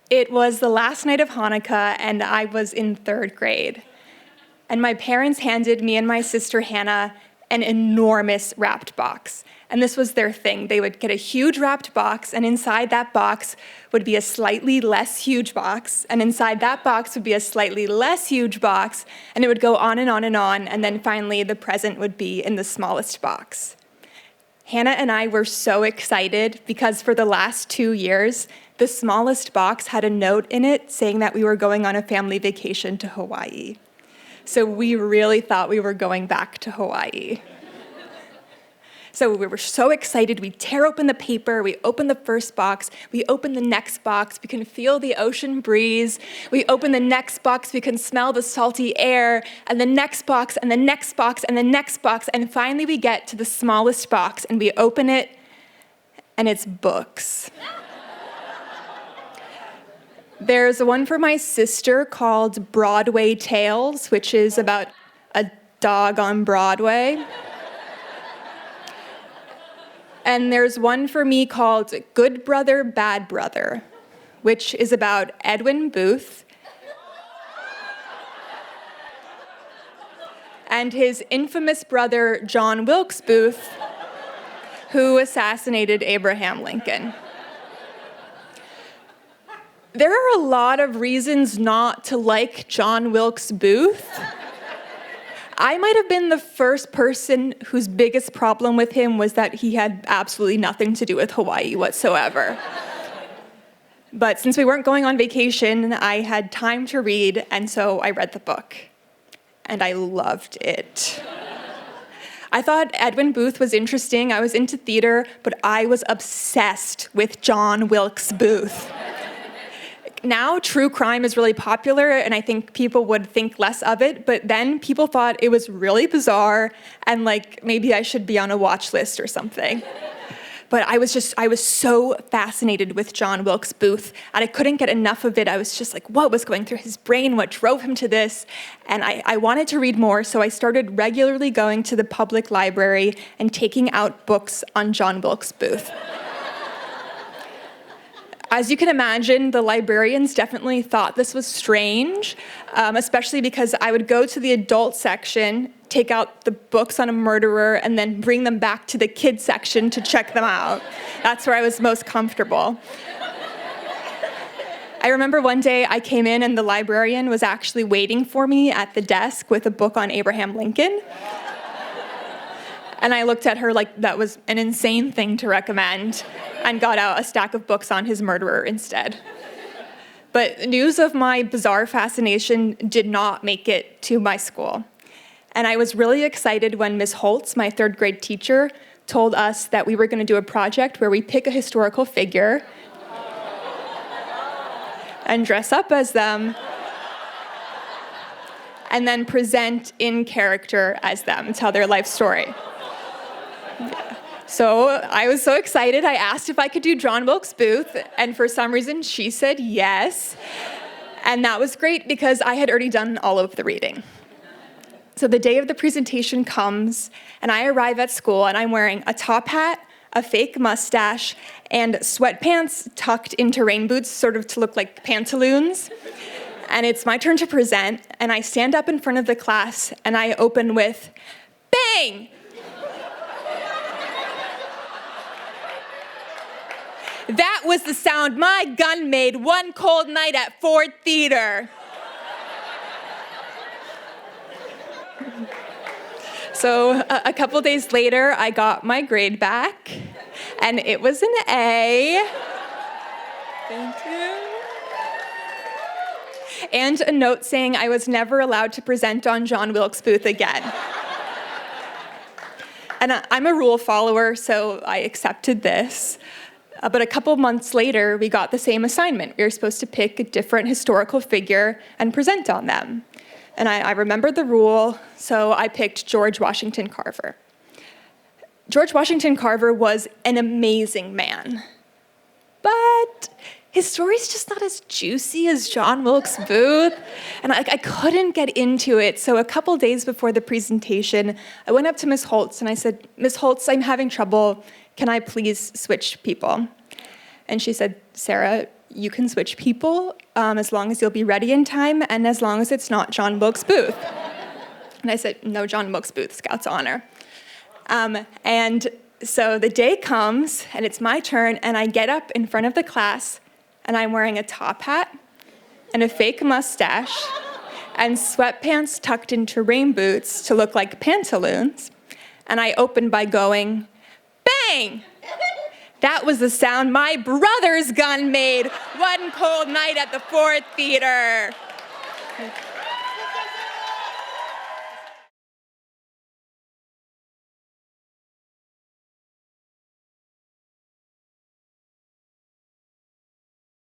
It was the last night of Hanukkah, and I was in 3rd grade. And my parents handed me and my sister Hannah an enormous wrapped box. And this was their thing. They would get a huge wrapped box, and inside that box would be a slightly less huge box, and inside that box would be a slightly less huge box, and it would go on and on and on, and then finally the present would be in the smallest box. Hannah and I were so excited because for the last 2 years, the smallest box had a note in it saying that we were going on a family vacation to Hawaii. So we really thought we were going back to Hawaii. So we were so excited, we tear open the paper, we open the first box, we open the next box, we can feel the ocean breeze, we open the next box, we can smell the salty air, and the next box, and the next box, and the next box, and finally we get to the smallest box, and we open it, and it's books. There's one for my sister called Broadway Tales, which is about a dog on Broadway. And there's one for me called Good Brother, Bad Brother, which is about Edwin Booth and his infamous brother, John Wilkes Booth, who assassinated Abraham Lincoln. There are a lot of reasons not to like John Wilkes Booth. I might have been the first person whose biggest problem with him was that he had absolutely nothing to do with Hawaii whatsoever. But since we weren't going on vacation, I had time to read, and so I read the book. And I loved it. I thought Edwin Booth was interesting. I was into theater, but I was obsessed with John Wilkes Booth. Now, true crime is really popular, and I think people would think less of it, but then people thought it was really bizarre, and like, maybe I should be on a watch list or something. But I was so fascinated with John Wilkes Booth, and I couldn't get enough of it. I was just like, what was going through his brain? What drove him to this? And I wanted to read more, so I started regularly going to the public library and taking out books on John Wilkes Booth. As you can imagine, the librarians definitely thought this was strange, especially because I would go to the adult section, take out the books on a murderer, and then bring them back to the kids section to check them out. That's where I was most comfortable. I remember one day I came in and the librarian was actually waiting for me at the desk with a book on Abraham Lincoln. And I looked at her like that was an insane thing to recommend and got out a stack of books on his murderer instead. But news of my bizarre fascination did not make it to my school. And I was really excited when Ms. Holtz, my 3rd grade teacher, told us that we were going to do a project where we pick a historical figure and dress up as them and then present in character as them, tell their life story. So I was so excited, I asked if I could do John Wilkes Booth, and for some reason she said yes. And that was great because I had already done all of the reading. So the day of the presentation comes, and I arrive at school, and I'm wearing a top hat, a fake mustache, and sweatpants tucked into rain boots, sort of to look like pantaloons. And it's my turn to present, and I stand up in front of the class, and I open with, bang! That was the sound my gun made one cold night at Ford Theater. So a couple days later, I got my grade back, and it was an A. Thank you. And a note saying I was never allowed to present on John Wilkes Booth again. And I'm a rule follower, so I accepted this. But a couple months later, we got the same assignment. We were supposed to pick a different historical figure and present on them. And I remembered the rule, so I picked George Washington Carver. George Washington Carver was an amazing man. But his story's just not as juicy as John Wilkes Booth. And I couldn't get into it. So a couple days before the presentation, I went up to Ms. Holtz and I said, Ms. Holtz, I'm having trouble. Can I please switch people? And she said, Sarah, you can switch people as long as you'll be ready in time and as long as it's not John Wilkes Booth. And I said, no, John Wilkes Booth, Scout's honor. And so the day comes, and it's my turn, and I get up in front of the class, and I'm wearing a top hat and a fake mustache and sweatpants tucked into rain boots to look like pantaloons. And I open by going, bang! That was the sound my brother's gun made one cold night at the Ford Theater.